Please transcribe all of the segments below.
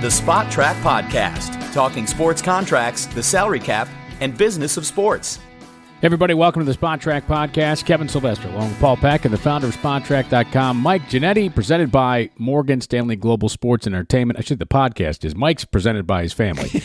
The Spot Track Podcast, talking sports contracts, the salary cap, and business of sports. Hey everybody, welcome to the Spot Track Podcast. Kevin Sylvester, along with Paul Peck and the founder of SpotTrack.com, Mike Giannetti, presented by Morgan Stanley Global Sports and Entertainment. I should the podcast is Mike's presented by his family.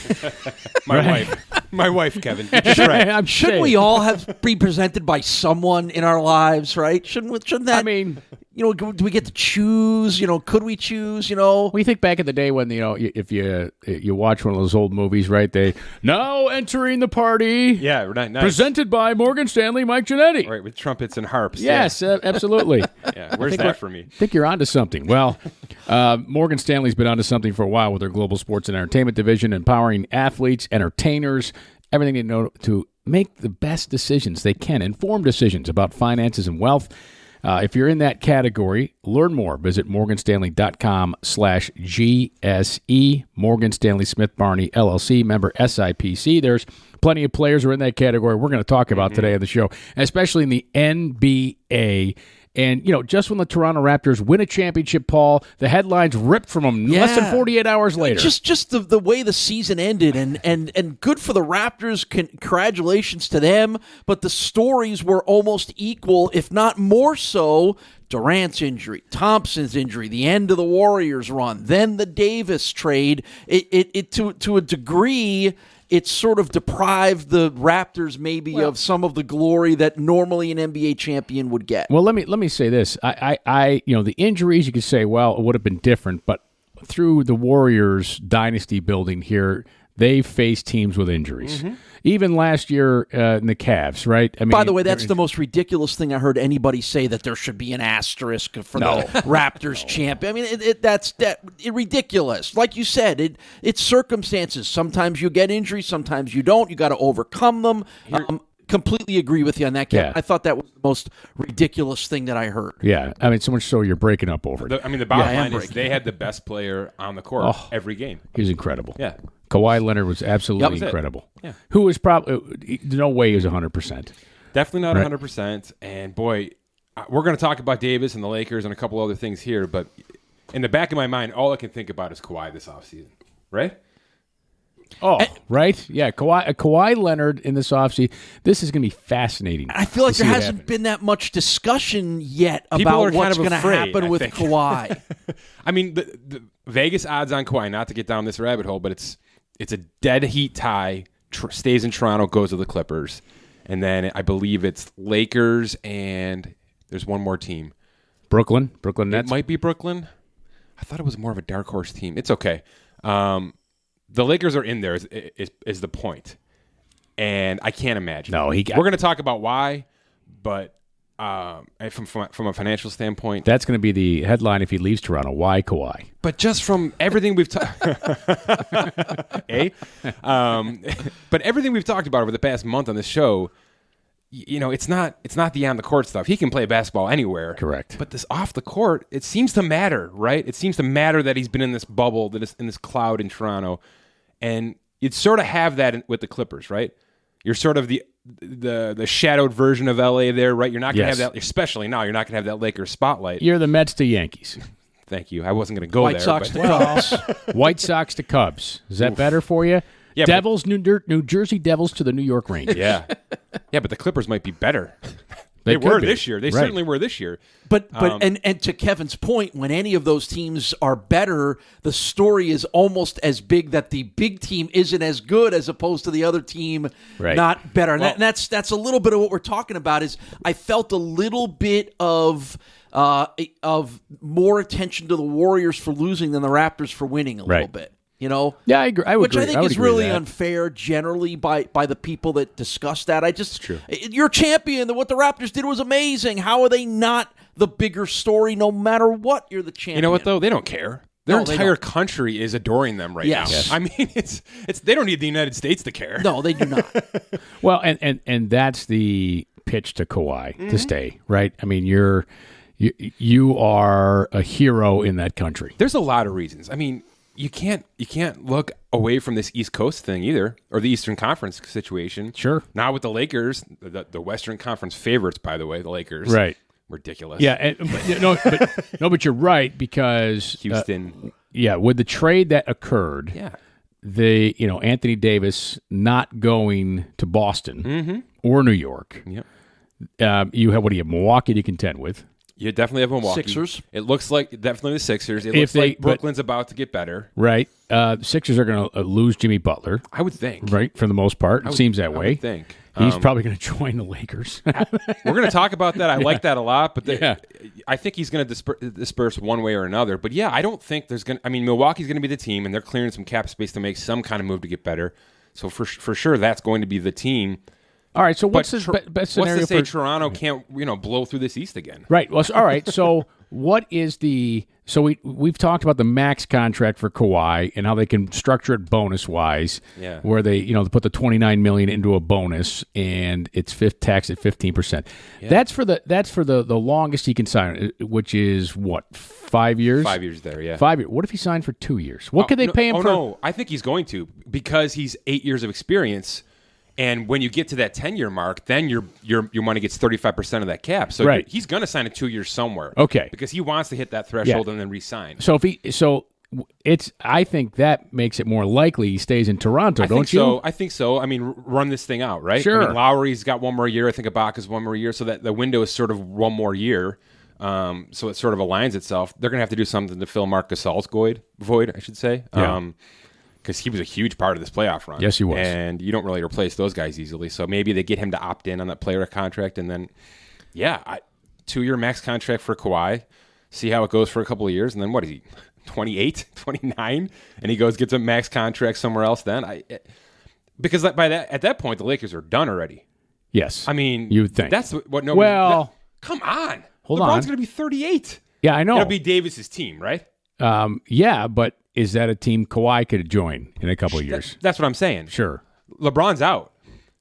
My wife, Kevin. You're just right. Shouldn't we all be presented by someone in our lives, right? Shouldn't that? I mean, do we get to choose? Could we choose? We think back in the day when if you watch one of those old movies, right? They now entering the party. Yeah, right. Nice. Presented by Morgan Stanley, Mike Giannetti. Right, with trumpets and harps. Yes, absolutely. Yeah, where's that for me? I think you're onto something. Well, Morgan Stanley's been onto something for a while with their global sports and entertainment division, empowering athletes, entertainers, everything they know to make the best decisions they can, informed decisions about finances and wealth. If you're in that category, learn more. Visit morganstanley.com/GSE. Morgan Stanley Smith Barney, LLC, member SIPC. There's plenty of players who are in that category we're going to talk about today on the show, especially in the NBA. And, just when the Toronto Raptors win a championship, Paul, the headlines ripped from them less than 48 hours later. Just the way the season ended, and good for the Raptors. Congratulations to them. But the stories were almost equal, if not more so. Durant's injury, Thompson's injury, the end of the Warriors run, then the Davis trade. It to a degree, it sort of deprived the Raptors maybe of some of the glory that normally an NBA champion would get. Well, let me say this. I the injuries, you could say, well, it would have been different, but through the Warriors dynasty building here, they faced teams with injuries. Mm-hmm. Even last year in the Cavs, right? I mean, by the way, that's the most ridiculous thing I heard anybody say, that there should be an asterisk for the Raptors champion. I mean, that's ridiculous. Like you said, it's circumstances. Sometimes you get injuries, sometimes you don't. You got to overcome them. Completely agree with you on that, Kevin. Yeah. I thought that was the most ridiculous thing that I heard. Yeah, I mean, so much so you're breaking up over it. The bottom line is they had the best player on the court every game. He was incredible. Yeah. Kawhi Leonard was absolutely incredible. Yeah. Who was probably, no way he was 100%. Definitely not 100%. And boy, we're going to talk about Davis and the Lakers and a couple other things here, but in the back of my mind, all I can think about is Kawhi this offseason, right? Oh, right? Yeah, Kawhi Leonard in this offseason. This is going to be fascinating. I feel like there hasn't been that much discussion yet about what's going to happen with Kawhi. I mean, the Vegas odds on Kawhi, not to get down this rabbit hole, but it's a dead heat tie, stays in Toronto, goes to the Clippers. And then I believe it's Lakers and there's one more team. Brooklyn Nets? It might be Brooklyn. I thought it was more of a dark horse team. It's okay. The Lakers are in there is the point. And I can't imagine. No, we're going to talk about why, but from a financial standpoint. That's going to be the headline if he leaves Toronto. Why Kawhi? But just from everything we've talked but everything we've talked about over the past month on this show, it's not the on the court stuff. He can play basketball anywhere. Correct. But this off the court, it seems to matter, right? It seems to matter that he's been in this bubble, that is in this cloud in Toronto. And you'd sort of have that with the Clippers, right? You're sort of the shadowed version of LA there, right? You're not going to have that, especially now, you're not going to have that Lakers spotlight. You're the Mets to Yankees. Thank you. I wasn't going to go White Sox to Cubs. White Sox to Cubs. Is that better for you? Yeah, Devils, New Jersey Devils to the New York Rangers. Yeah. Yeah, but the Clippers might be better. They were this year. They certainly were this year. But and to Kevin's point, when any of those teams are better, the story is almost as big that the big team isn't as good as opposed to the other team not better. And that's a little bit of what we're talking about. Is I felt a little bit of more attention to the Warriors for losing than the Raptors for winning a little bit. Yeah, I agree. Which I think is really unfair generally by the people that discuss that. It's true. You're champion. What the Raptors did was amazing. How are they not the bigger story no matter what? You're the champion. You know what, though? They don't care. Their entire country is adoring them right now. Yes. I mean, it's they don't need the United States to care. No, they do not. Well, and that's the pitch to Kawhi to stay, right? I mean, you are a hero in that country. There's a lot of reasons. I mean, you can't look away from this East Coast thing either, or the Eastern Conference situation. Sure. Now with the Lakers, the Western Conference favorites, by the way, the Lakers. Right. Ridiculous. Yeah. But you're right because Houston. with the trade that occurred, Anthony Davis not going to Boston or New York. Yep. You have Milwaukee to contend with. You definitely have Milwaukee. Sixers. It looks like definitely the Sixers. It looks like Brooklyn's about to get better. Right. Sixers are going to lose Jimmy Butler. I would think. Right, for the most part. It seems that way. I would think. He's probably going to join the Lakers. We're going to talk about that. I like that a lot, but I think he's going to disperse one way or another. But I don't think there's going to – I mean, Milwaukee's going to be the team, and they're clearing some cap space to make some kind of move to get better. So for sure, that's going to be the team. All right, so what's the best scenario what's to say Toronto can't blow through this East again? Right. Well, all right, so what is the – so we've talked about the max contract for Kawhi and how they can structure it bonus-wise, where they put the $29 million into a bonus and it's taxed at 15%. Yeah. That's for the longest he can sign, which is what, 5 years? 5 years there, yeah. 5 years. What if he signed for 2 years? What could they pay him for? No, I think he's going to because he's 8 years of experience. And when you get to that 10-year mark, then your money gets 35% of that cap. So he's going to sign a 2 years somewhere. Okay, because he wants to hit that threshold and then re-sign. So I think that makes it more likely he stays in Toronto. Don't you? I think so. I mean, run this thing out, right? Sure. I mean, Lowry's got one more year. I think Ibaka's one more year. So that the window is sort of one more year. So it sort of aligns itself. They're going to have to do something to fill Marc Gasol's void, I should say. Yeah. Because he was a huge part of this playoff run. Yes, he was. And you don't really replace those guys easily. So maybe they get him to opt in on that player contract. And then, 2-year max contract for Kawhi. See how it goes for a couple of years. And then what is he, 28, 29? And he gets a max contract somewhere else then? Because at that point, the Lakers are done already. Yes. I mean, you would think. That's what nobody... come on. Hold LeBron's on. going to be 38. Yeah, I know. It'll be Davis's team, right? Yeah, but is that a team Kawhi could join in a couple of years? That's what I'm saying. Sure. LeBron's out,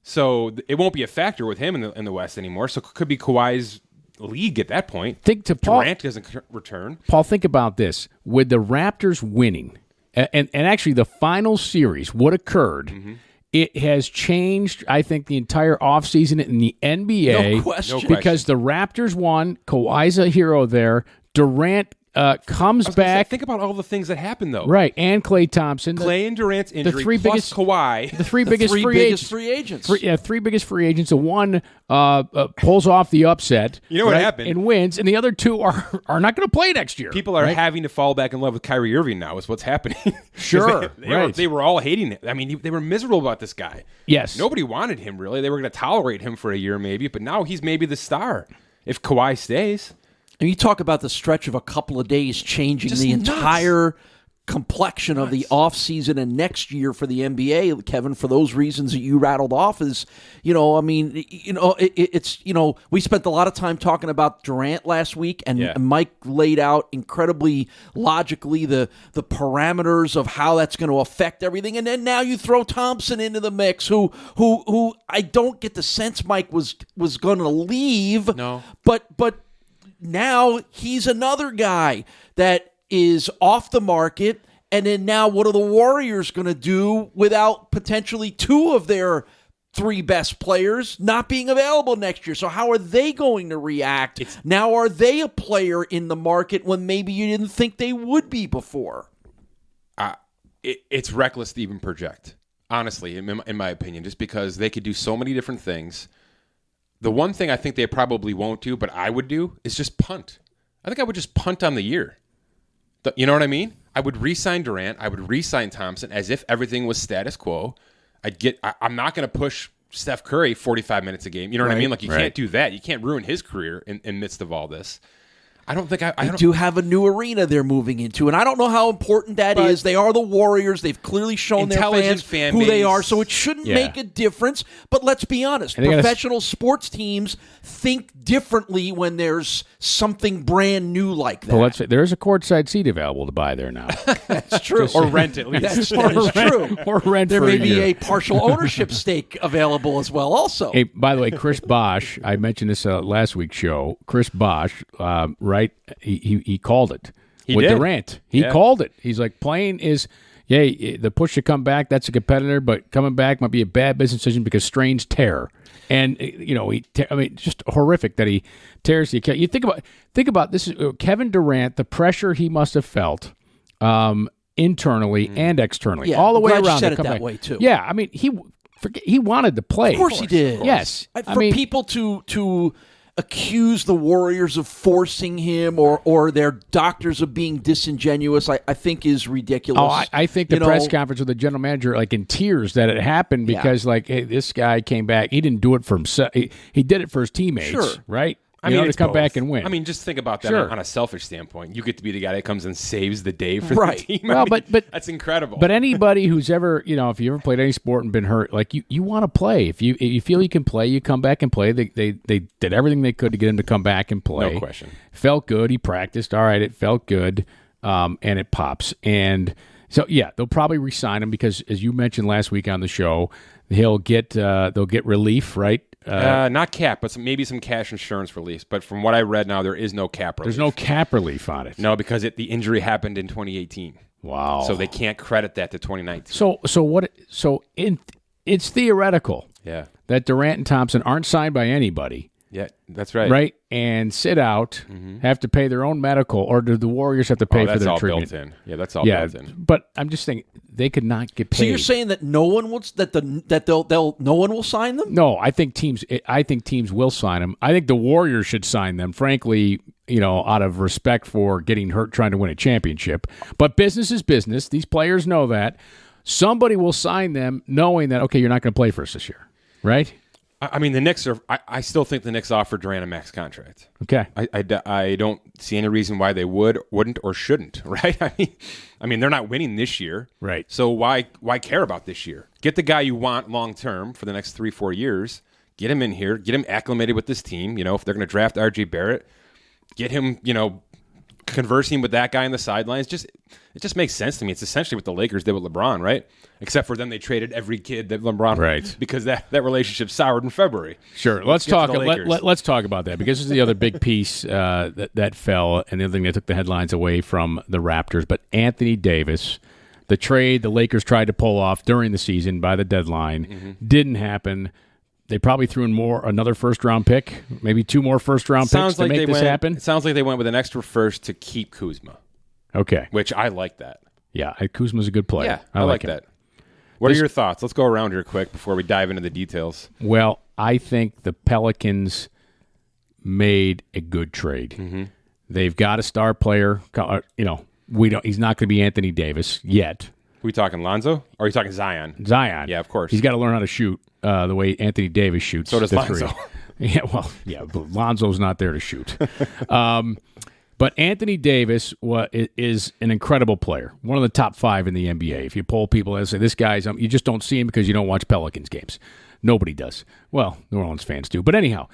so it won't be a factor with him in the West anymore. So it could be Kawhi's league at that point. Durant doesn't return. Paul, think about this. With the Raptors winning, and actually the final series, what occurred, it has changed, I think, the entire offseason in the NBA. No question. Because the Raptors won. Kawhi's a hero there. Durant comes back. Think about all the things that happened, though. Right, and Klay Thompson. Klay and Durant's injury, the three plus biggest, Kawhi. The three biggest free agents. Three biggest free agents. The one pulls off the upset. You know what happened? And wins, and the other two are not going to play next year. People are having to fall back in love with Kyrie Irving now is what's happening. Sure. They were all hating it. I mean, they were miserable about this guy. Yes. Nobody wanted him, really. They were going to tolerate him for a year maybe, but now he's maybe the star if Kawhi stays. And you talk about the stretch of a couple of days changing the entire complexion of the offseason and next year for the NBA, Kevin, for those reasons that you rattled off is, it's we spent a lot of time talking about Durant last week, and Mike laid out incredibly logically the parameters of how that's going to affect everything. And then now you throw Thompson into the mix, who I don't get the sense Mike was going to leave. No. But now he's another guy that is off the market, and then now what are the Warriors going to do without potentially two of their three best players not being available next year? So how are they going to react? Now are they a player in the market when maybe you didn't think they would be before? It's reckless to even project, honestly, in my opinion, just because they could do so many different things. The one thing I think they probably won't do, but I would do, is just punt. I think I would just punt on the year. You know what I mean? I would re-sign Durant. I would re-sign Thompson as if everything was status quo. I'm not going to push Steph Curry 45 minutes a game. You know what I mean? Like, you can't do that. You can't ruin his career in midst of all this. I don't think I do have a new arena they're moving into, and I don't know how important that is. They are the Warriors. They've clearly shown their fans who they are, so it shouldn't make a difference. But let's be honest, professional sports teams think differently when there's something brand new like that. Well, there is a courtside seat available to buy there now. That's true. Or rent, at least. That is true. Or rent there for may a be year. a partial ownership stake available as well also. Hey, by the way, Chris Bosh, I mentioned this last week's show. Chris Bosh, right? He called it with Durant. He called it. He's like, playing is, the push to come back, that's a competitor, but coming back might be a bad business decision because strains tear. And, just horrific that he tears the – you think about this, Kevin Durant, the pressure he must have felt internally and externally, Yeah, all the I'm way glad you around. said to it come that back. way, too. Yeah, I mean, he wanted to play. Of course he did. Yes, For people to accuse the Warriors of forcing him or their doctors of being disingenuous, I think is ridiculous. Oh, I think the press conference with the general manager, like in tears, that it happened because, like, hey, this guy came back. He didn't do it for himself. He did it for his teammates, Sure. right? I mean, to come back and win. I mean, just think about that Sure. on a selfish standpoint. You get to be the guy that comes and saves the day for Right. the team. Well, I mean, but that's incredible. But anybody who's ever, if you ever played any sport and been hurt, like you want to play. If you feel you can play, you come back and play. They did everything they could to get him to come back and play. No question. Felt good. He practiced. All right, it felt good, and it pops. And so yeah, they'll probably re-sign him because, as you mentioned last week on the show, they'll get relief, right? Not cap, but maybe some cash insurance release. But from what I read now, there is no cap relief. There's no cap relief on it. No, because the injury happened in 2018. Wow. So they can't credit that to 2019. It's theoretical. Yeah. That Durant and Thompson aren't signed by anybody. Yeah, that's right. Right? And sit out, have to pay their own medical, or do the Warriors have to pay for that's their all treatment? built in. Yeah, that's all built in. But I'm just thinking they could not get paid. So you're saying that no one will no one will sign them? No, I think teams will sign them. I think the Warriors should sign them, frankly, out of respect for getting hurt trying to win a championship. But business is business. These players know that. Somebody will sign them knowing that, okay, you're not going to play for us this year, right? I mean, the Knicks are. I still think the Knicks offered Durant a max contract. Okay. I don't see any reason why they wouldn't, or shouldn't. Right? I mean, they're not winning this year. Right. So why care about this year? Get the guy you want long term for the next 3-4 years. Get him in here. Get him acclimated with this team. If they're going to draft R.J. Barrett, get him. Conversing with that guy on the sidelines. It just makes sense to me. It's essentially what the Lakers did with LeBron, right? Except for then they traded every kid that LeBron, right? Because that relationship soured in February. Sure. Let's talk about that, because this is the other big piece that fell, and the other thing that took the headlines away from the Raptors. But Anthony Davis, the trade the Lakers tried to pull off during the season by the deadline, didn't happen. They probably threw in another first-round pick, maybe 2 more first-round picks to make this happen. It sounds like they went with an extra first to keep Kuzma. Okay. Which I like that. Yeah, Kuzma's a good player. Yeah, I like that. What are your thoughts? Let's go around here quick before we dive into the details. Well, I think the Pelicans made a good trade. They've got a star player. He's not going to be Anthony Davis yet. Are we talking Lonzo? Or are you talking Zion? Zion. Yeah, of course. He's got to learn how to shoot the way Anthony Davis shoots. So does Lonzo. But Lonzo's not there to shoot. But Anthony Davis is an incredible player, one of the top 5 in the NBA. If you poll people and say, this guy's, you just don't see him because you don't watch Pelicans games. Nobody does. Well, New Orleans fans do. But anyhow,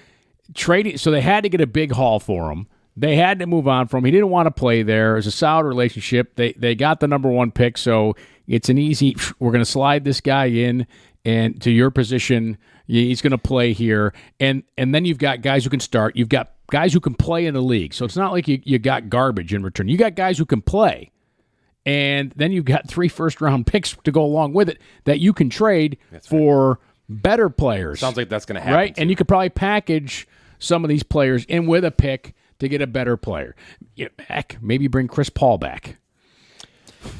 so they had to get a big haul for him. They had to move on from him. He didn't want to play there. It was a solid relationship. They got the number 1 pick, so it's an easy, we're going to slide this guy in and to your position. He's going to play here. And then you've got guys who can start. You've got guys who can play in the league. So it's not like you got garbage in return. You got guys who can play. And then you've got 3 first-round picks to go along with it that you can trade for better players. Sounds like that's going to happen. Right? And you could probably package some of these players in with a pick to get a better player. Heck, maybe bring Chris Paul back.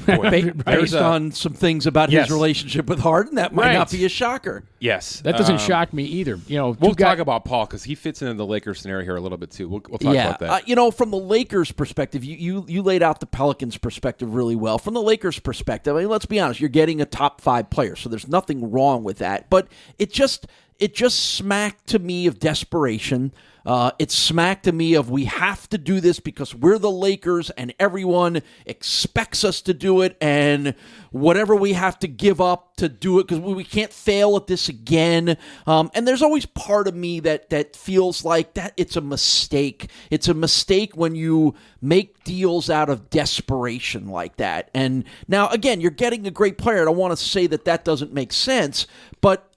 Based on some things about his relationship with Harden, that might not be a shocker. Yes. That doesn't shock me either. We'll talk about Paul because he fits into the Lakers scenario here a little bit too. We'll talk about that. From the Lakers' perspective, you laid out the Pelicans' perspective really well. From the Lakers' perspective, I mean, let's be honest, you're getting a top 5 player, so there's nothing wrong with that. But it just smacked to me of desperation. It smacked to me of, we have to do this because we're the Lakers and everyone expects us to do it, and whatever we have to give up to do it because we can't fail at this again. And there's always part of me that feels like that it's a mistake. It's a mistake when you make deals out of desperation like that. And now, again, you're getting a great player. I don't want to say that doesn't make sense, but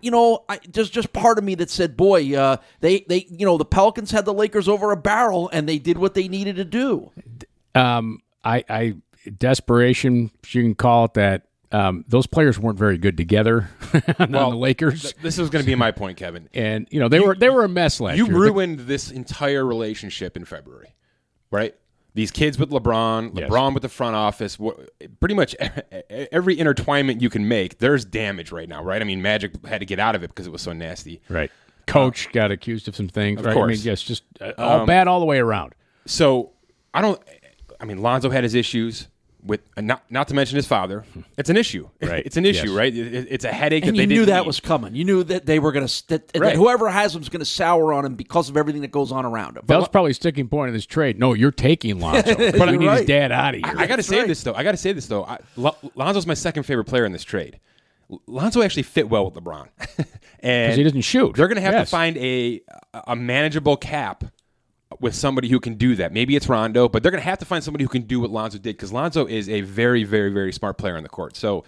there's just part of me that said, boy, the Pelicans had the Lakers over a barrel, and they did what they needed to do. Desperation, you can call it that. Those players weren't very good together on the Lakers. This was going to be my point, Kevin. And they were a mess last year. You ruined this entire relationship in February, right? these kids with LeBron with the front office, pretty much every intertwinement you can make, there's damage right now, right? I mean, Magic had to get out of it because it was so nasty. Right. Coach got accused of some things, right? course. I mean, yes, just all bad all the way around. So Lonzo had his issues with, not to mention his father. It's an issue. Right. It's an issue, Yes. right? It's a headache And that they you knew didn't that need. was coming. You knew that they were going to that Right. whoever has him is going to sour on him because of everything that goes on around him. That was probably a sticking point in this trade. No, you're taking Lonzo. But we need his dad out of here. I got to say this, though. Lonzo's my second favorite player in this trade. Lonzo actually fit well with LeBron. And he doesn't shoot. They're going to have Yes. to find a manageable cap with somebody who can do that. Maybe it's Rondo, but they're going to have to find somebody who can do what Lonzo did, because Lonzo is a very, very, very smart player on the court. So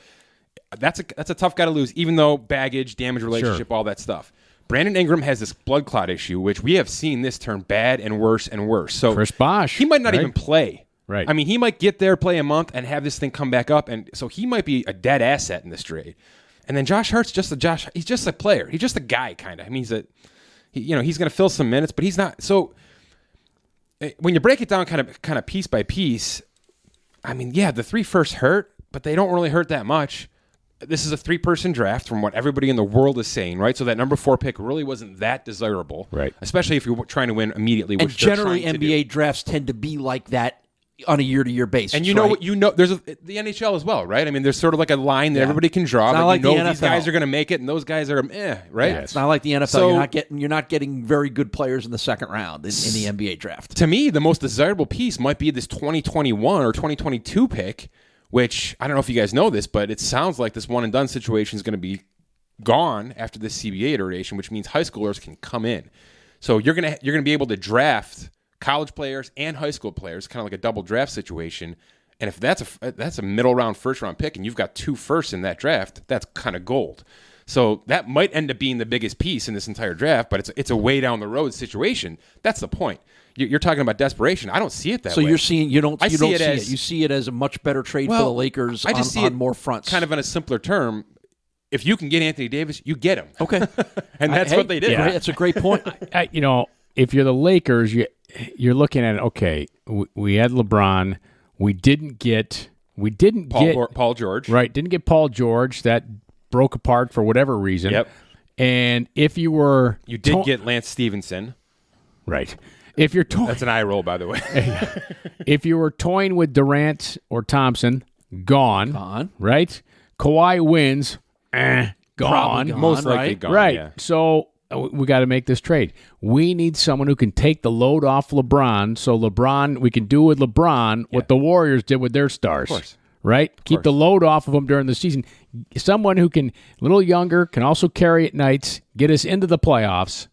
that's a tough guy to lose, even though baggage, damage relationship, all that stuff. Brandon Ingram has this blood clot issue, which we have seen this turn bad and worse and worse. So Chris Bosh, he might not right? even play. Right. I mean, he might get there, play a month, and have this thing come back up, and so he might be a dead asset in this trade. And then Josh Hart's he's just a player. He's just a guy, kind of. I mean, he's going to fill some minutes, but he's not. So when you break it down kind of piece by piece, I mean, yeah, the 3 firsts hurt, but they don't really hurt that much. This is a 3-person draft from what everybody in the world is saying, right? So that number 4 pick really wasn't that desirable, right? Especially if you're trying to win immediately. And Which generally, they're trying to NBA do. drafts tend to be like that on a year-to-year basis. And there's the NHL as well, right? I mean, there's sort of like a line that everybody can draw. It's not But like you know the these NFL. guys are going to make it, and those guys are right? Yeah, It's not like the NFL. So- You're not getting very good players in the second round in the NBA draft. To me, the most desirable piece might be this 2021 or 2022 pick, which I don't know if you guys know this, but it sounds like this one and done situation is going to be gone after this CBA iteration, which means high schoolers can come in. So you're gonna be able to draft college players and high school players, kind of like a double draft situation. And if that's a middle round, first round pick, and you've got 2 firsts in that draft, that's kind of gold. So that might end up being the biggest piece in this entire draft, but it's a way down the road situation. That's the point. You're talking about desperation. I don't see it that way. So you're seeing you don't see it. as You see it as a much better trade for the Lakers I just see on it more fronts. kind of in a simpler term. If you can get Anthony Davis, you get him. Okay, And that's what they did. Yeah. That's a great point. If you're the Lakers, you're looking at it. Okay, we had LeBron. We didn't get Paul George. Right, didn't get Paul George. That broke apart for whatever reason. Yep. And if you were Get Lance Stevenson. right, if you're That's an eye roll, by the way. if you were toying with Durant or Thompson, gone. Right, Kawhi wins. Gone. Probably gone. Most likely right? gone. Right. Yeah. So we got to make this trade. We need someone who can take the load off LeBron. So we can do with LeBron what the Warriors did with their stars. Of course. Right? Keep the load off of them during the season. Someone who can, a little younger, can also carry at nights, get us into the playoffs,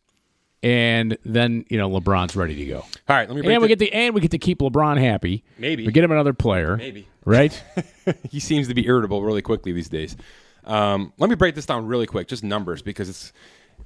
and then LeBron's ready to go. All right, let me break And we get to keep LeBron happy. Maybe. We get him another player. Maybe. Right? He seems to be irritable really quickly these days. Let me break this down really quick, just numbers, because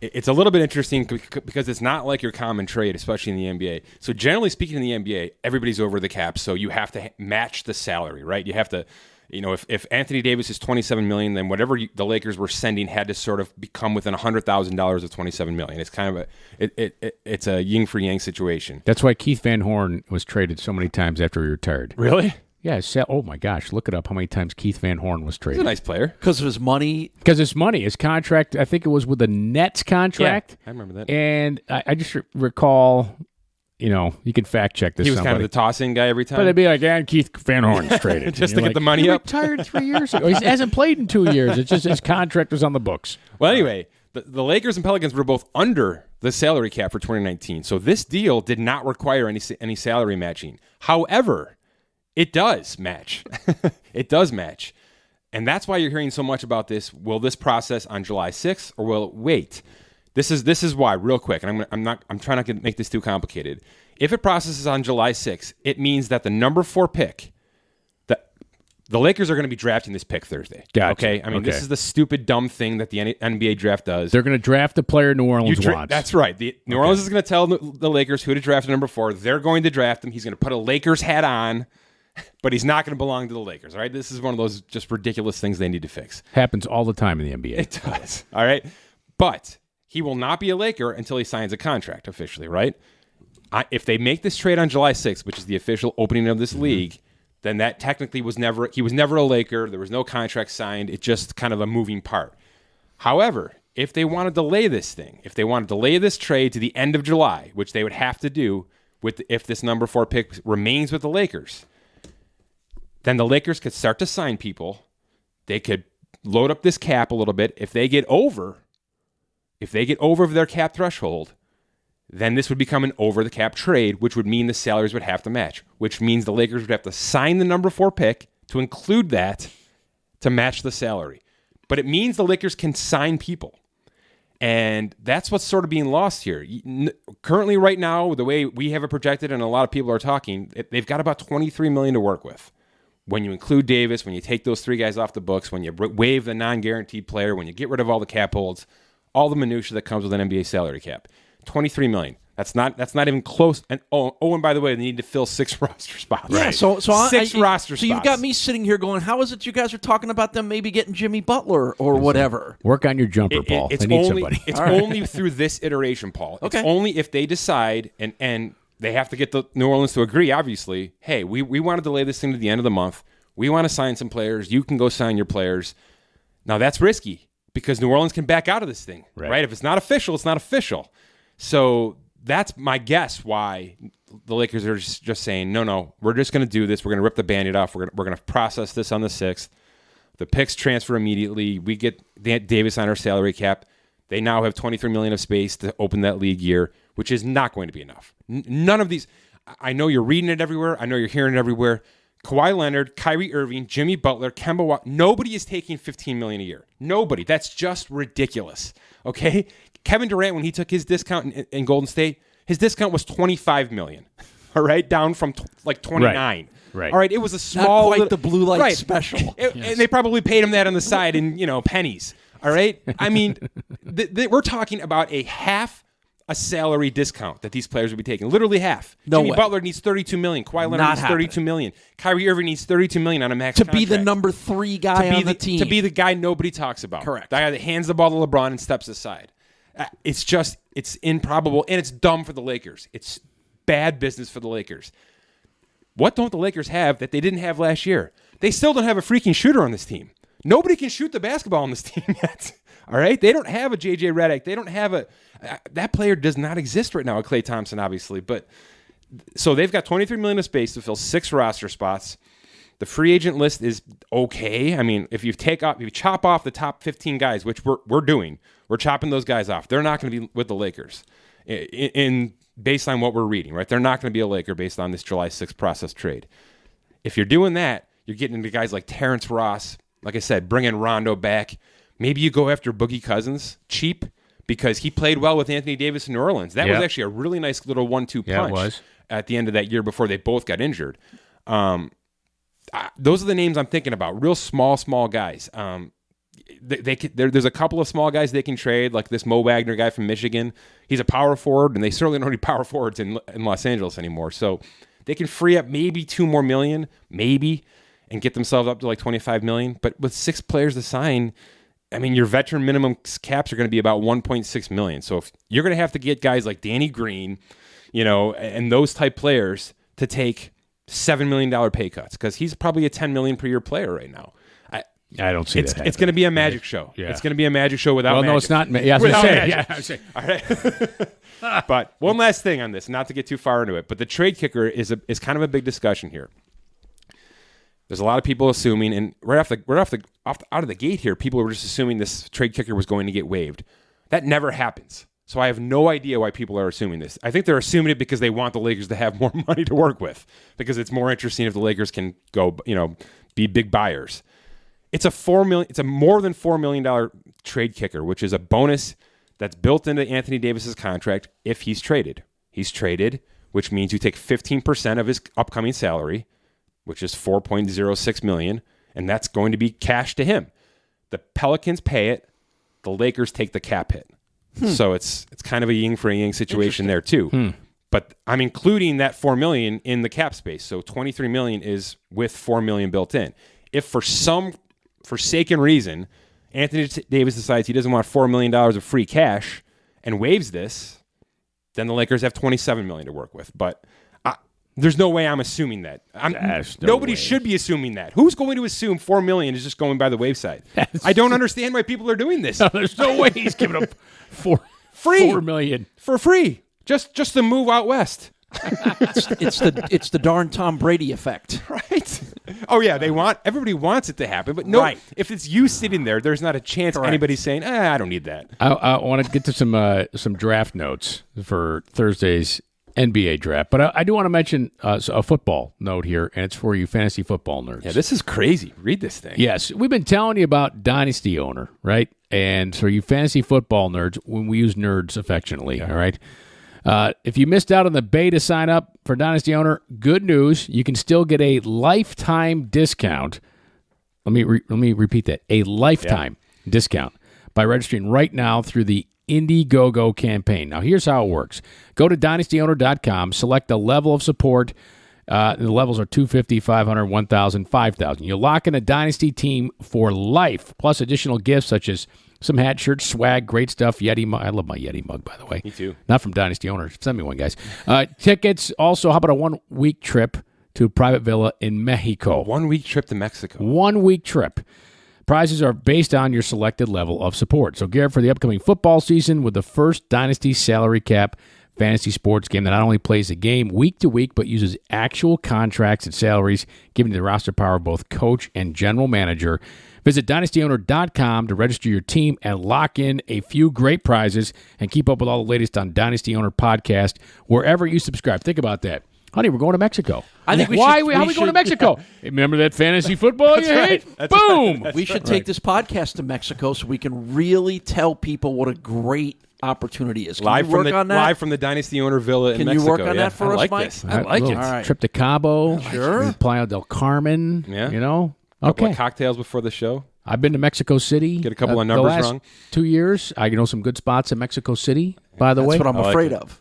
it's a little bit interesting because it's not like your common trade, especially in the NBA. So generally speaking, in the NBA, everybody's over the cap, so you have to match the salary, right? You have to, if Anthony Davis is $27 million, then whatever the Lakers were sending had to sort of become within $100,000 of $27 million. It's kind of it's a yin for yang situation. That's why Keith Van Horn was traded so many times after he retired. Really? Yeah, oh my gosh, look it up how many times Keith Van Horn was He's a traded. nice player. Because of his money. Because his money, his contract, I think it was with the Nets contract. Yeah, I remember that. And I just recall, you can fact check this. He was kind of the toss-in guy every time. But it'd be like, and Keith Van Horn's traded. Just And to you're get the money he up. retired 3 years ago. He hasn't played in 2 years. It's just his contract was on the books. Well, anyway, the Lakers and Pelicans were both under the salary cap for 2019. So this deal did not require any salary matching. However, it does match. It does match. And that's why you're hearing so much about this. Will this process on July 6th or will it wait? This is why, real quick, and I'm trying not to make this too complicated. If it processes on July 6th, it means that the number 4 pick, the Lakers are going to be drafting this pick Thursday. Gotcha. Okay? I mean, This is the stupid, dumb thing that the NBA draft does. They're going to draft the player New Orleans wants. That's right. New Orleans is going to tell the Lakers who to draft at number 4. They're going to draft him. He's going to put a Lakers hat on, but he's not going to belong to the Lakers. All right? This is one of those just ridiculous things they need to fix. Happens all the time in the NBA. It does. All right? But he will not be a Laker until he signs a contract officially, right? if they make this trade on July 6th, which is the official opening of this league, then that technically he was never a Laker. There was no contract signed. It's just kind of a moving part. However, if they want to delay this thing, if they want to delay this trade to the end of July, which they would have to do if this number 4 pick remains with the Lakers, then the Lakers could start to sign people. They could load up this cap a little bit. If they get over their cap threshold, then this would become an over the cap trade, which would mean the salaries would have to match, which means the Lakers would have to sign the number 4 pick to include that to match the salary. But it means the Lakers can sign people. And that's what's sort of being lost here. Currently, right now, the way we have it projected, and a lot of people are talking, they've got about $23 million to work with. When you include Davis, when you take those 3 guys off the books, when you waive the non-guaranteed player, when you get rid of all the cap holds, all the minutia that comes with an NBA salary cap, $23 million. That's not even close. And and by the way, they need to fill 6 roster spots. Yeah, right. so six roster spots. So you've got me sitting here going, how is it you guys are talking about them maybe getting Jimmy Butler or whatever? Work on your jumper, Paul. They need somebody. It's only through this iteration, Paul. Okay. It's only if they decide, and they have to get the New Orleans to agree, obviously, hey, we want to delay this thing to the end of the month. We want to sign some players. You can go sign your players. Now, that's risky because New Orleans can back out of this thing, right? If it's not official, it's not official. So that's my guess why the Lakers are just saying, no, we're just going to do this. We're going to rip the Band-Aid off. We're going to process this on the 6th. The picks transfer immediately. We get Davis on our salary cap. They now have $23 million of space to open that league year, which is not going to be enough. None of these. I know you're reading it everywhere. I know you're hearing it everywhere. Kawhi Leonard, Kyrie Irving, Jimmy Butler, Kemba Walker. Nobody is taking $15 million a year. Nobody. That's just ridiculous. Okay? Kevin Durant, when he took his discount in Golden State, his discount was $25 million. All right? Down from like $29. Right. All right? It was a small... Not quite the blue light special. And they probably paid him that on the side in, pennies. All right? I mean, we're talking about a half a salary discount that these players would be taking. Literally half. No Jimmy way. Butler needs $32 million. Kawhi Leonard Not needs $32 million. Kyrie Irving needs $32 million on a max to contract. be the number 3 guy on the team. To be the guy nobody talks about. Correct. The guy that hands the ball to LeBron and steps aside. It's improbable, and it's dumb for the Lakers. It's bad business for the Lakers. What don't the Lakers have that they didn't have last year? They still don't have a freaking shooter on this team. Nobody can shoot the basketball on this team yet. All right? They don't have a J.J. Redick. They don't have that player does not exist right now, Klay Thompson, obviously. But so they've got $23 million of space to fill 6 roster spots. The free agent list is okay. I mean, if you chop off the top 15 guys, which we're doing, we're chopping those guys off. They're not going to be with the Lakers based on what we're reading, right? They're not going to be a Laker based on this July 6th process trade. If you're doing that, you're getting into guys like Terrence Ross. Like I said, bringing Rondo back. Maybe you go after Boogie Cousins cheap because he played well with Anthony Davis in New Orleans. That was actually a really nice little 1-2 punch at the end of that year before they both got injured. Those are the names I'm thinking about. Real small guys. There's a couple of small guys they can trade, like this Mo Wagner guy from Michigan. He's a power forward, and they certainly don't need power forwards in Los Angeles anymore. So they can free up maybe $2 more million, maybe, and get themselves up to like $25 million. But with 6 players to sign, I mean, your veteran minimum caps are going to be about $1.6 million. So if you're going to have to get guys like Danny Green, and those type players to take $7 million pay cuts, because he's probably a $10 million per year player right now. I don't see that. It's going to be a magic show. Yeah. It's going to be a magic show without magic. No, it's not. Yeah, I was say. All right. But one last thing on this, not to get too far into it, but the trade kicker is kind of a big discussion here. There's a lot of people assuming, and out of the gate here, people were just assuming this trade kicker was going to get waived. That never happens. So I have no idea why people are assuming this. I think they're assuming it because they want the Lakers to have more money to work with, because it's more interesting if the Lakers can go, be big buyers. It's a more than $4 million trade kicker, which is a bonus that's built into Anthony Davis's contract if he's traded. He's traded, which means you take 15% of his upcoming salary, which is $4.06 million, and that's going to be cash to him. The Pelicans pay it. The Lakers take the cap hit. So it's kind of a yin for a yang situation there too. But I'm including that $4 million in the cap space. So $23 million is with $4 million built in. If for some forsaken reason Anthony Davis decides he doesn't want $4 million of free cash and waives this, then the Lakers have $27 million to work with. But there's no way I'm assuming that. Nobody should be assuming that. Who's going to assume $4 million is just going by the wayside? I don't understand why people are doing this. No, there's no way he's giving up $4 million for free, just to move out west. It's the darn Tom Brady effect, right? Oh yeah, everybody wants it to happen, but if it's you sitting there, there's not a chance anybody's saying, I don't need that. I want to get to some draft notes for Thursday's NBA draft, but I do want to mention a football note here, and it's for you fantasy football nerds. Yeah, this is crazy. Read this thing. Yes, we've been telling you about Dynasty Owner, right? And so you fantasy football nerds, when we use nerds affectionately, all right? If you missed out on the beta sign up for Dynasty Owner, good news. You can still get a lifetime discount. Let me repeat that. A lifetime discount by registering right now through the Indiegogo campaign. Now, here's how it works. Go to dynastyowner.com, select the level of support. The levels are $250, $500, $1,000, $5,000. You'll lock in a Dynasty team for life, plus additional gifts such as some hat, shirts, swag, great stuff. Yeti mug. I love my Yeti mug, by the way. Me too. Not from Dynasty Owner. Send me one, guys. Tickets. Also, how about a 1-week trip to a private villa in Mexico? 1-week trip to Mexico. 1-week trip. Prizes are based on your selected level of support. So gear up for the upcoming football season with the first Dynasty salary cap fantasy sports game that not only plays the game week to week, but uses actual contracts and salaries, giving you the roster power of both coach and general manager. Visit dynastyowner.com to register your team and lock in a few great prizes and keep up with all the latest on Dynasty Owner podcast wherever you subscribe. Think about that. Honey, we're going to Mexico. I think how are we going to Mexico? Hey, remember that fantasy football you hate? Boom! We should take this podcast to Mexico so we can really tell people what a great opportunity is. Can you work on that? Live from the Dynasty Owner Villa in Mexico. Can you work on that for us, Mike? I like it. All right. Trip to Cabo. Sure. Playa del Carmen. Yeah. You know? Couple Okay. of cocktails before the show. I've been to Mexico City. Get a couple of numbers the last wrong. 2 years. I know some good spots in Mexico City, by the way. That's what I'm afraid of.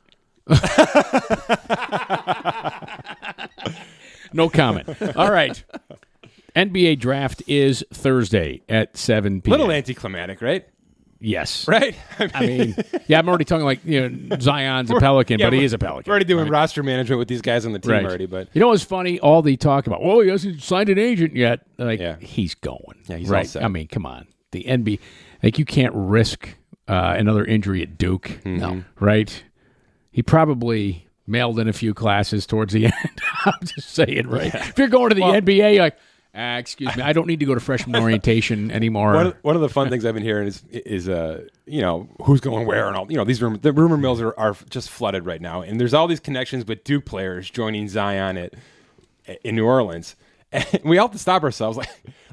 No comment. All right. NBA draft is Thursday at 7 p.m. Little anticlimactic, right? Yes. Right? I mean, yeah, I'm already talking like, Zion's a Pelican, but he is a Pelican. We're already doing right? roster management with these guys on the team already. But you know what's funny? All they talk about, he hasn't signed an agent yet. He's going. Yeah, he's right. all set. I mean, come on. The NBA, you can't risk another injury at Duke. Mm-hmm. No. Right? He probably mailed in a few classes towards the end. I'm just saying, right? Yeah. If you're going to the NBA, you're like, excuse me, I don't need to go to freshman orientation anymore. One of the fun things I've been hearing is who's going where and all. The rumor mills are just flooded right now, and there's all these connections with Duke players joining Zion in New Orleans, and we all have to stop ourselves.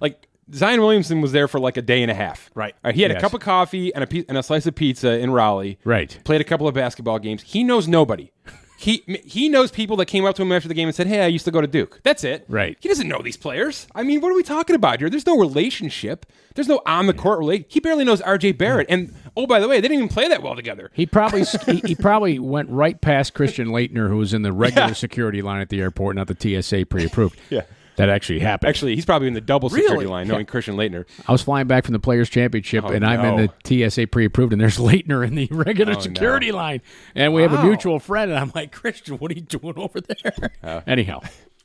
Like Zion Williamson was there for like a day and a half. Right. He had a cup of coffee and a slice of pizza in Raleigh. Right. Played a couple of basketball games. He knows nobody. He knows people that came up to him after the game and said, "Hey, I used to go to Duke." That's it. Right. He doesn't know these players. I mean, what are we talking about here? There's no relationship. There's no on the court relate. He barely knows R.J. Barrett. And by the way, they didn't even play that well together. He probably went right past Christian Leitner, who was in the regular security line at the airport, not the TSA pre-approved. Yeah. That actually happened. Actually, he's probably in the double security line, knowing Christian Leitner. I was flying back from the Players' Championship, and I'm in the TSA pre-approved, and there's Leitner in the regular security line. And we have a mutual friend, and I'm like, Christian, what are you doing over there? Anyhow.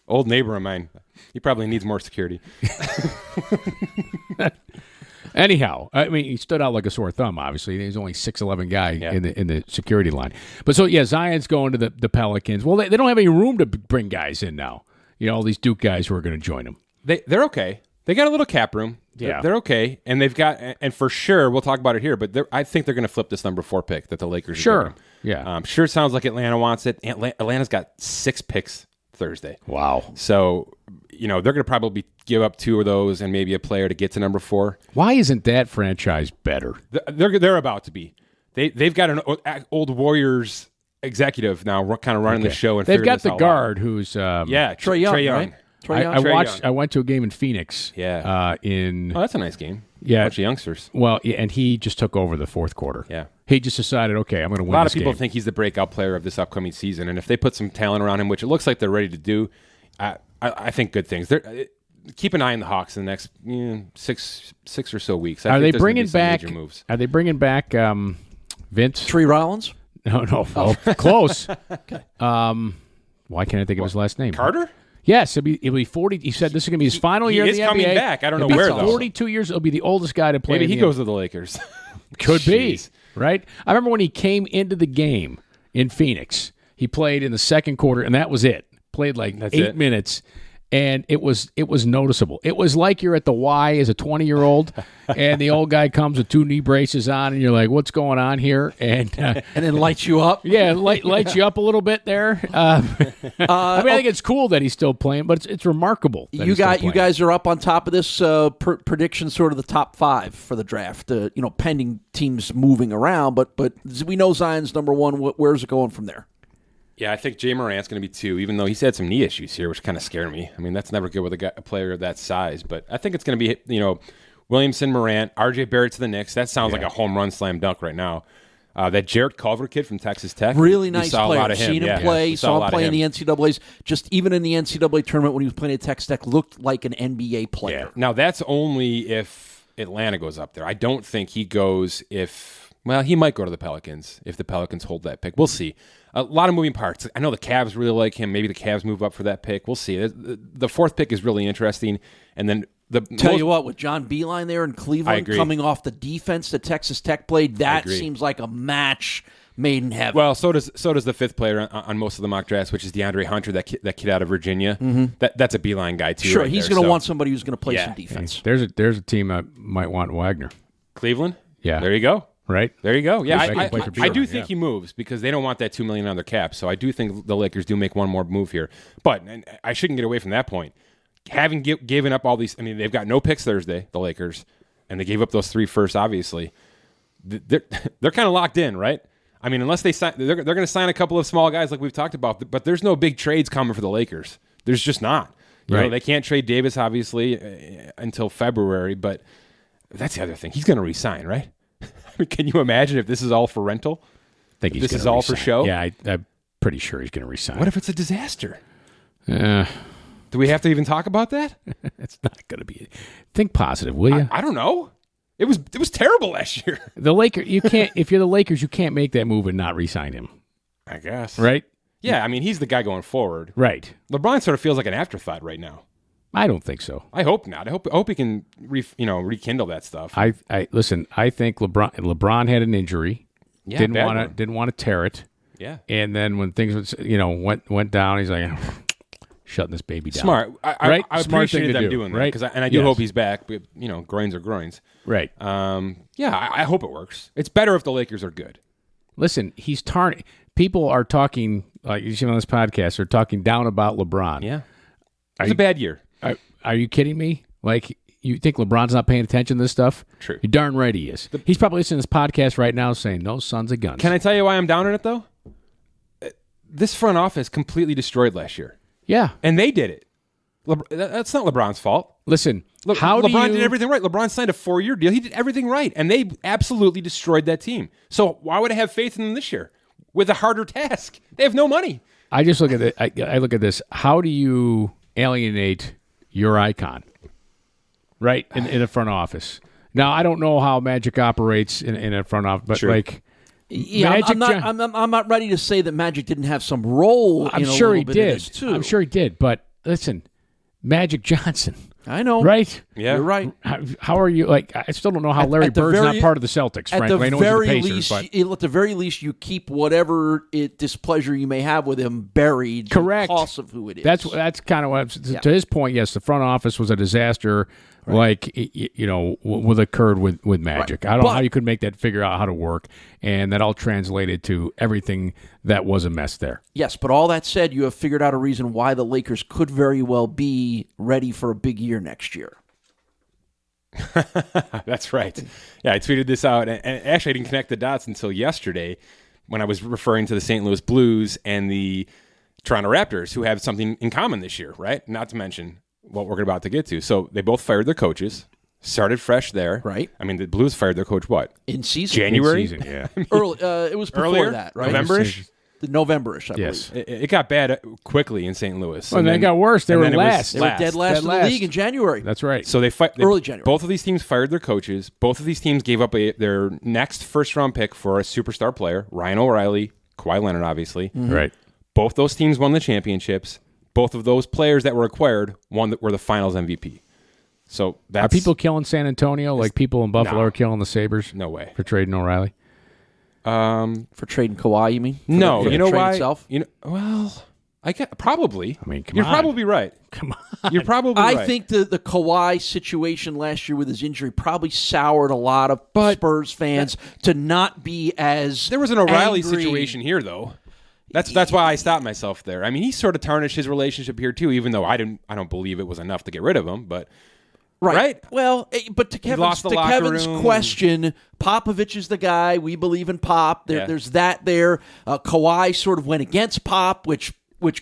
Old neighbor of mine. He probably needs more security. Anyhow, I mean, he stood out like a sore thumb, obviously. He's only 6'11" guy in the security line. But so, Zion's going to the Pelicans. Well, they don't have any room to bring guys in now. All these Duke guys who are going to join them. They're okay. They got a little cap room. Yeah. They're okay. And they've got, and for sure, we'll talk about it here, but I think they're going to flip this number 4 pick that the Lakers are giving. Yeah. Sure sounds like Atlanta wants it. Atlanta's got 6 picks Thursday. Wow. So, they're going to probably give up 2 of those and maybe a player to get to number 4. Why isn't that franchise better? They're about to be. They've got an old Warriors executive now kind of running the show. And they've got the guard who's Trae Young. Right? I went to a game in Phoenix. Yeah. That's a nice game. Yeah. Bunch of youngsters. Well, and he just took over the fourth quarter. Yeah. He just decided, okay, I'm going to win. A lot of people think he's the breakout player of this upcoming season, and if they put some talent around him, which it looks like they're ready to do, I think good things. Keep an eye on the Hawks in the next six or so weeks. Are they bringing back? Are they bringing back Vince? Tree Rollins? No. Well, close. Why can't I think of his last name? Carter? Yes, it'll be 40. He said this is going to be his final year in the NBA. He is coming back. I don't know It'll be where, though. 42 years. It'll be the oldest guy to play. Maybe in he the goes to the Lakers. Could be, Jeez. right? I remember when he came into the game in Phoenix. He played in the second quarter, and that was it. Played like 8 minutes, and it was noticeable. It was like you're at the Y as a 20-year-old, and the old guy comes with 2 knee braces on, and you're like, "What's going on here?" And then lights you up. Yeah, lights you up a little bit there. I think it's cool that he's still playing, but it's remarkable. That You guys are up on top of this prediction, sort of the top 5 for the draft. Pending teams moving around, but we know Zion's number 1. Where's it going from there? Yeah, I think Jay Morant's going to be 2, even though he's had some knee issues here, which kind of scare me. I mean, that's never good with a player of that size. But I think it's going to be, Williamson, Morant, R.J. Barrett to the Knicks. That sounds like a home run slam dunk right now. That Jarrett Culver kid from Texas Tech. Really nice saw player. A lot of him. Seen him play. Saw him play in the NCAAs. Just even in the NCAA tournament when he was playing at Texas Tech, looked like an NBA player. Yeah. Now, that's only if Atlanta goes up there. I don't think he goes he might go to the Pelicans if the Pelicans hold that pick. We'll see. A lot of moving parts. I know the Cavs really like him. Maybe the Cavs move up for that pick. We'll see. The 4th pick is really interesting. And then Tell you what, with John Beilein there in Cleveland coming off the defense that Texas Tech played, that seems like a match made in heaven. Well, so does the 5th player on most of the mock drafts, which is DeAndre Hunter, that kid out of Virginia. Mm-hmm. That's a Beilein guy too. Sure, he's going to want somebody who's going to play some defense. There's a team that might want Wagner. Cleveland. Yeah, there you go. Right? There you go. Yeah, I do think yeah. he moves because they don't want that $2 million on their cap. So I do think the Lakers do make one more move here. But and I shouldn't get away from that point. Having given up all these, they've got no picks Thursday, the Lakers, and they gave up those 3 firsts, obviously. They're kind of locked in, right? Unless they sign, they're going to sign a couple of small guys like we've talked about, but there's no big trades coming for the Lakers. There's just not. You know, they can't trade Davis, obviously, until February, but that's the other thing. He's going to resign, right? Can you imagine if this is all for rental? I think this is all for show? Yeah, I'm pretty sure he's going to resign. What if it's a disaster? Do we have to even talk about that? It's not going to be. Think positive, will you? I don't know. It was terrible last year. The Lakers, you can't. If you're the Lakers, you can't make that move and not re-sign him. I guess. Right? Yeah, he's the guy going forward. Right. LeBron sort of feels like an afterthought right now. I don't think so. I hope not. I hope he can rekindle that stuff. I listen. I think LeBron had an injury. Yeah, didn't want to tear it. Yeah. And then when things went down, he's like shutting this baby down. Smart. I appreciate them doing that, right? I do hope he's back. But groins are groins. Right. I hope it works. It's better if the Lakers are good. Listen, he's people are talking like you see on this podcast. Are talking down about LeBron. Yeah. It's a bad year. Are you kidding me? Like, you think LeBron's not paying attention to this stuff? True. You're darn right he is. He's probably listening to this podcast right now saying, no sons of guns. Can I tell you why I'm down on it, though? This front office completely destroyed last year. Yeah. And they did it. That's not LeBron's fault. Listen, LeBron did everything right. LeBron signed a 4-year deal. He did everything right. And they absolutely destroyed that team. So why would I have faith in them this year with a harder task? They have no money. I just look at it. I look at this. How do you alienate your icon, right, in a front office? Now, I don't know how Magic operates in a front office, but I'm not ready to say that Magic didn't have some role. I'm sure he did. Too. I'm sure he did. But listen, Magic Johnson. I know. Right? Yeah. You're right. How are you? I still don't know how Larry Bird's not part of the Celtics, frankly. I know he's the Pacers, at the very least, you keep whatever displeasure you may have with him buried. Correct. Because of who it is. That's kind of what, to his point, yes, the front office was a disaster, what occurred with Magic. I don't know how you could figure out how to work, and that all translated to everything that was a mess there. Yes, but all that said, you have figured out a reason why the Lakers could very well be ready for a big year next year. That's right. Yeah, I tweeted this out, and actually I didn't connect the dots until yesterday when I was referring to the St. Louis Blues and the Toronto Raptors, who have something in common this year, right? Not to mention what we're about to get to. So they both fired their coaches, started fresh there. Right. The Blues fired their coach, what? In season. January? In season, yeah. Early, it was before earlier, that, right? November-ish? November-ish, I Yes. believe. It got bad quickly in St. Louis. Well, and then it got worse. They were last. They were dead last in the league in January. That's right. So Early January. Both of these teams fired their coaches. Both of these teams gave up their next first-round pick for a superstar player, Ryan O'Reilly, Kawhi Leonard, obviously. Right. Both those teams won the championships. Both of those players that were acquired were the Finals MVP. So that's Are people killing San Antonio like people in Buffalo are killing the Sabres? No way. For trading O'Reilly? For trading Kawhi, you mean? No, For you the know trade why? itself? Probably. I mean, come You're on. probably right. Come on. You're probably right. I think the Kawhi situation last year with his injury probably soured a lot of Spurs fans to not be as There was an O'Reilly angry. situation here, though. That's why I stopped myself there. I mean, he sort of tarnished his relationship here too, even though I don't believe it was enough to get rid of him. But right? Well, but to lost the locker Kevin's room. question, Popovich is the guy. We believe in Pop. There's that there. Kawhi sort of went against Pop, which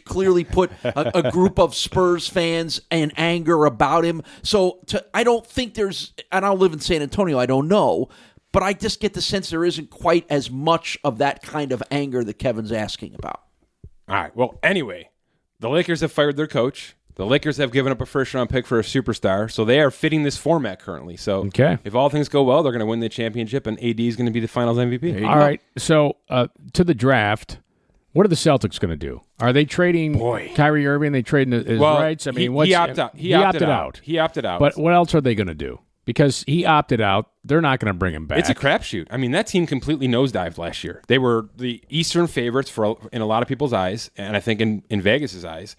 clearly put a group of Spurs fans in anger about him. So I don't think there's, and I live in San Antonio, I don't know, but I just get the sense there isn't quite as much of that kind of anger that Kevin's asking about. all right. Well, anyway, the Lakers have fired their coach. The Lakers have given up a first-round pick for a superstar, so they are fitting this format currently. So if all things go well, they're going to win the championship, and AD is going to be the Finals MVP. All right. So to the draft, what are the Celtics going to do? Are they trading Kyrie Irving? They trading his rights? I mean, he opted out. He opted out. But what else are they going to do? Because he opted out, they're not going to bring him back. It's a crapshoot. I mean, that team completely nosedived last year. They were the Eastern favorites in a lot of people's eyes, and I think in Vegas's eyes.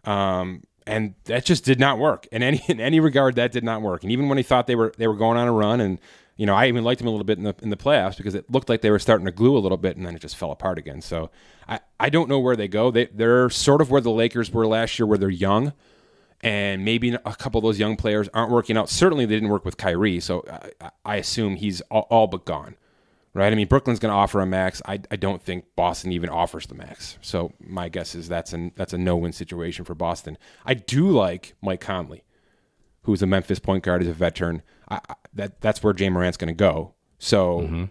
And that just did not work in any regard. That did not work. And even when he thought they were going on a run, and I even liked him a little bit in the playoffs because it looked like they were starting to glue a little bit, and then it just fell apart again. So I don't know where they go. They're sort of where the Lakers were last year, where they're young. And maybe a couple of those young players aren't working out. Certainly, they didn't work with Kyrie, so I assume he's all but gone, right? I mean, Brooklyn's going to offer a max. I don't think Boston even offers the max. So my guess is that's a no-win situation for Boston. I do like Mike Conley, who's a Memphis point guard, is a veteran. That's where Jay Morant's going to go. So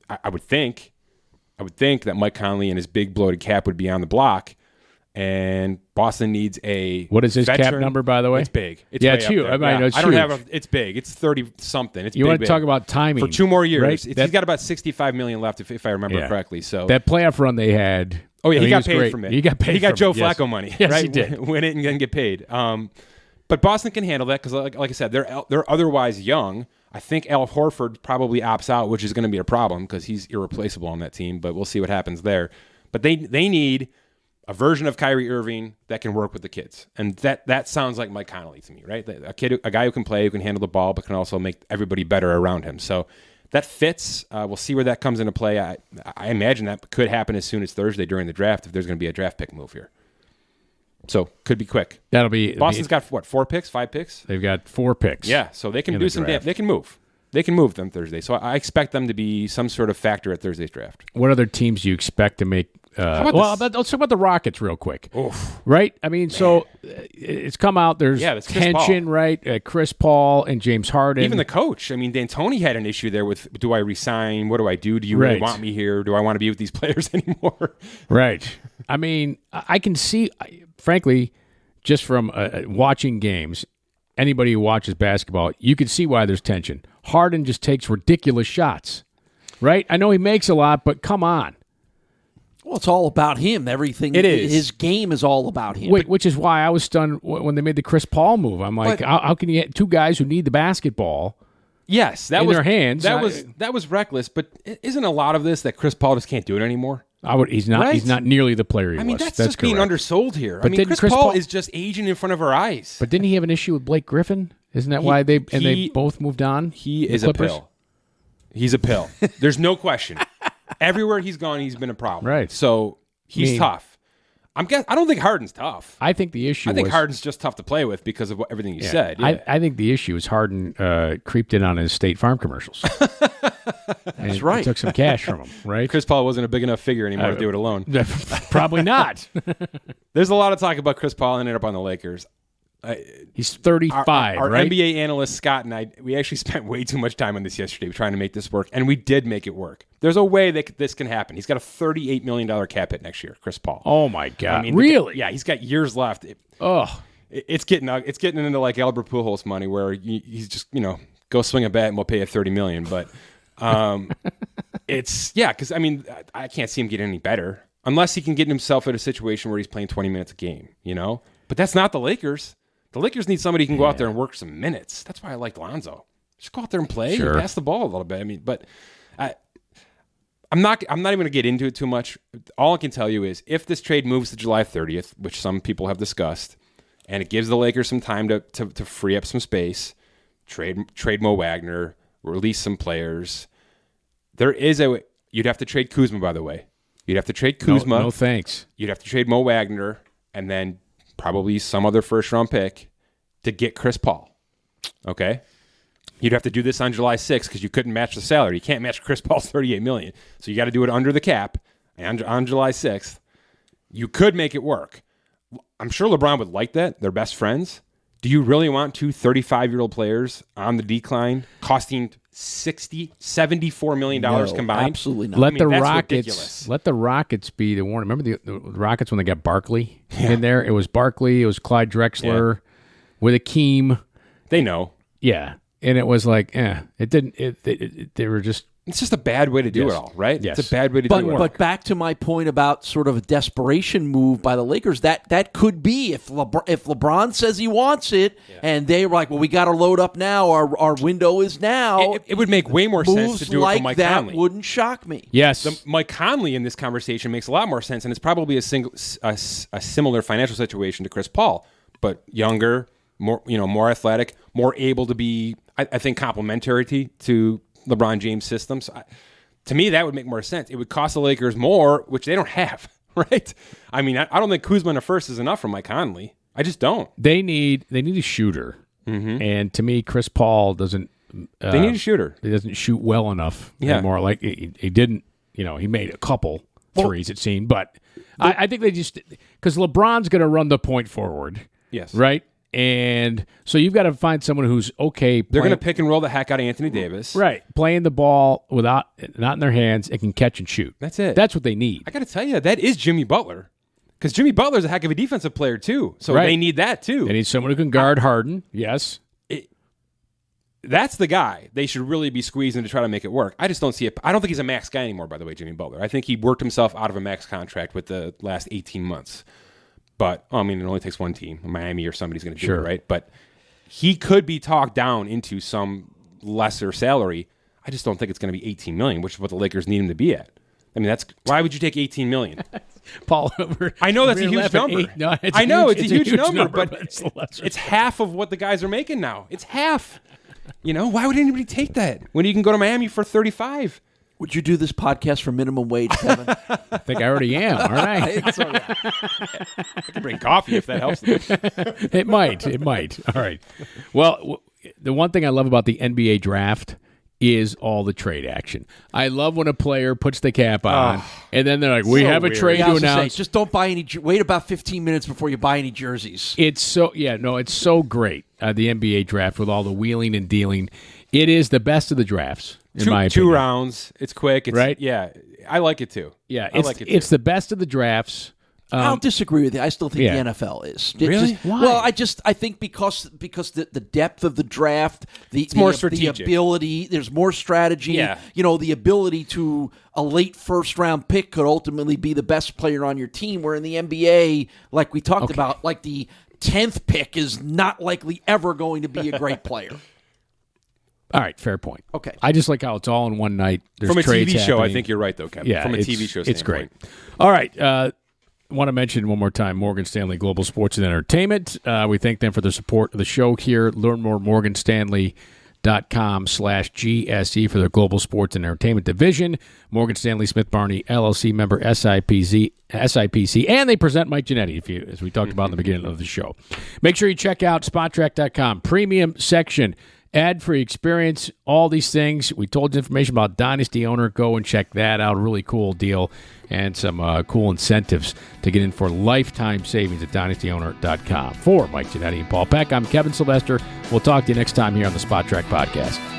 I would think that Mike Conley and his big bloated cap would be on the block. And Boston needs a What is his veteran. cap number, by the way? It's big. It's yeah, way it's up huge. there. I mean, Yeah. it's I don't huge. have it's big. It's 30-something. It's You want big. to talk about timing for 2 more years. right? He's got about $65 million left, if I remember correctly. So that playoff run they had. oh yeah, he got was paid great. from it. He got paid. He got from Joe it, yes. Flacco money. Yes, right? he did. Win it and then get paid. But Boston can handle that because, like I said, they're otherwise young. I think Al Horford probably opts out, which is going to be a problem because he's irreplaceable on that team. But we'll see what happens there. But they need a version of Kyrie Irving that can work with the kids. And that sounds like Mike Conley to me, right? A guy who can play, who can handle the ball, but can also make everybody better around him. So that fits. We'll see where that comes into play. I imagine that could happen as soon as Thursday during the draft if there's going to be a draft pick move here. So could be quick. That'll be Boston's got, 4 picks, 5 picks? They've got 4 picks. Yeah, so they can in do the some draft. they can move. They can move them Thursday. So I expect them to be some sort of factor at Thursday's draft. What other teams do you expect to make? about let's talk about the Rockets real quick. Oof. Right? I mean, so it's come out. There's that's Chris tension, Paul. right? Chris Paul and James Harden. Even the coach. I mean, D'Antoni had an issue there with, do I resign? What do I do? Do you really Right. want me here? Do I want to be with these players anymore? Right. I mean, I can see, frankly, just from watching games, anybody who watches basketball, you can see why there's tension. Harden just takes ridiculous shots, right? I know he makes a lot, but come on. Well, it's all about him. Everything. It is. His game is all about him. Which is why I was stunned when they made the Chris Paul move. I'm like, how can you get 2 guys who need the basketball? Yes, that In was their hands. That was reckless. But isn't a lot of this that Chris Paul just can't do it anymore? He's not. Right? He's not nearly the player he was. I mean, that's just being correct. undersold here. But I mean, didn't Chris Paul is just aging in front of our eyes. But didn't he have an issue with Blake Griffin? Isn't that why they both moved on? He the is a Clippers? pill. He's a pill. There's no question. Everywhere he's gone, he's been a problem. Right. So he's tough. I don't think Harden's tough. I think the issue. I think was, Harden's just tough to play with because of everything you said. I, Yeah. I think the issue is Harden creeped in on his State Farm commercials. That's right. Took some cash from him, right? Chris Paul wasn't a big enough figure anymore to do it alone. Probably not. There's a lot of talk about Chris Paul ending up on the Lakers. He's 35, our right? NBA analyst Scott and I, we actually spent way too much time on this yesterday trying to make this work, and we did make it work. There's a way that this can happen. He's got a $38 million cap hit next year, Chris Paul. Oh my God! I mean, really? Yeah, he's got years left. Oh, It's getting into like Albert Pujols money, where he's just go swing a bat and we'll pay you $30 million. But because I mean I can't see him getting any better unless he can get himself in a situation where he's playing 20 minutes a game. But that's not the Lakers. The Lakers need somebody who can go out there and work some minutes. That's why I like Lonzo. Just go out there and play and pass the ball a little bit. I mean, but I'm not even going to get into it too much. All I can tell you is if this trade moves to July 30th, which some people have discussed, and it gives the Lakers some time to free up some space, trade Mo Wagner, release some players. You'd have to trade Kuzma, by the way. You'd have to trade Kuzma. No thanks. You'd have to trade Mo Wagner, and then probably some other first-round pick to get Chris Paul. Okay? You'd have to do this on July 6th because you couldn't match the salary. You can't match Chris Paul's $38 million. So you got to do it under the cap on July 6th. You could make it work. I'm sure LeBron would like that. They're best friends. Do you really want two 35-year-old players on the decline costing $74 million combined? Absolutely not. Let the that's Rockets ridiculous. let the Rockets be the one. Remember the Rockets when they got Barkley in there? It was Barkley, it was Clyde Drexler with Akeem. They know. Yeah. And it was like, it didn't they were just It's just a bad way to do it all, right? Yes. It's a bad way to do it all. But back to my point about sort of a desperation move by the Lakers, that could be if LeBron says he wants it, and they were like, well, we got to load up now. Our window is now. It would make way more sense to do it for Mike that Conley. wouldn't shock me. yes. Mike Conley in this conversation makes a lot more sense, and it's probably a similar financial situation to Chris Paul, but younger, more athletic, more able to be, I think, complementary to LeBron James' system. So to me, that would make more sense. It would cost the Lakers more, which they don't have, right? I mean, I don't think Kuzma in a first is enough for Mike Conley. I just don't. They need a shooter. Mm-hmm. And to me, Chris Paul doesn't They need a shooter. He doesn't shoot well enough anymore. Like he didn't, he made a couple threes, it seemed, but I think they just, because LeBron's going to run the point forward. Yes. Right? And so you've got to find someone who's okay. They're going to pick and roll the heck out of Anthony Davis. Right. Playing the ball not in their hands and can catch and shoot. That's it. That's what they need. I got to tell you, that is Jimmy Butler. Because Jimmy Butler's a heck of a defensive player, too. So they need that, too. They need someone who can guard Harden. Yes. That's the guy they should really be squeezing to try to make it work. I just don't see it. I don't think he's a max guy anymore, by the way, Jimmy Butler. I think he worked himself out of a max contract with the last 18 months. But, it only takes one team. Miami or somebody's going to do it, right? But he could be talked down into some lesser salary. I just don't think it's going to be $18 million, which is what the Lakers need him to be at. I mean, why would you take $18 million? Paul, I know that's a huge number. I know it's a huge number, but it's half of what the guys are making now. It's half. Why would anybody take that when you can go to Miami for 35? Would you do this podcast for minimum wage, Kevin? I think I already am, aren't I? I can bring coffee if that helps. It might. All right. Well, the one thing I love about the NBA draft is all the trade action. I love when a player puts the cap on, and then they're like, we have a trade to announce. Just don't buy any. Wait about 15 minutes before you buy any jerseys. It's so great, the NBA draft with all the wheeling and dealing. It is the best of the drafts, in my opinion. 2 rounds. It's quick. It's, right? Yeah. I like it, too. Yeah. It's the best of the drafts. I don't disagree with you. I still think the NFL is. Really? Why? Well, I think because the depth of the draft, it's more strategic. The ability, there's more strategy. Yeah. The ability to a late first round pick could ultimately be the best player on your team. Where in the NBA, like we talked about, like the 10th pick is not likely ever going to be a great player. All right, fair point. Okay. I just like how it's all in one night. There's From a trades TV show, I happening. think you're right, though, Kevin. Yeah, From a TV show standpoint. It's great. All right. I want to mention one more time Morgan Stanley Global Sports and Entertainment. We thank them for the support of the show here. Learn more at morganstanley.com/GSE for their Global Sports and Entertainment division. Morgan Stanley Smith Barney, LLC member, SIPC, and they present Mike Giannetti, as we talked about in the beginning of the show. Make sure you check out SpotTrack.com, premium section, ad-free experience, all these things. We told you information about Dynasty Owner. Go and check that out. Really cool deal and some cool incentives to get in for lifetime savings at dynastyowner.com. For Mike Giannetti and Paul Peck, I'm Kevin Sylvester. We'll talk to you next time here on the Spot Track Podcast.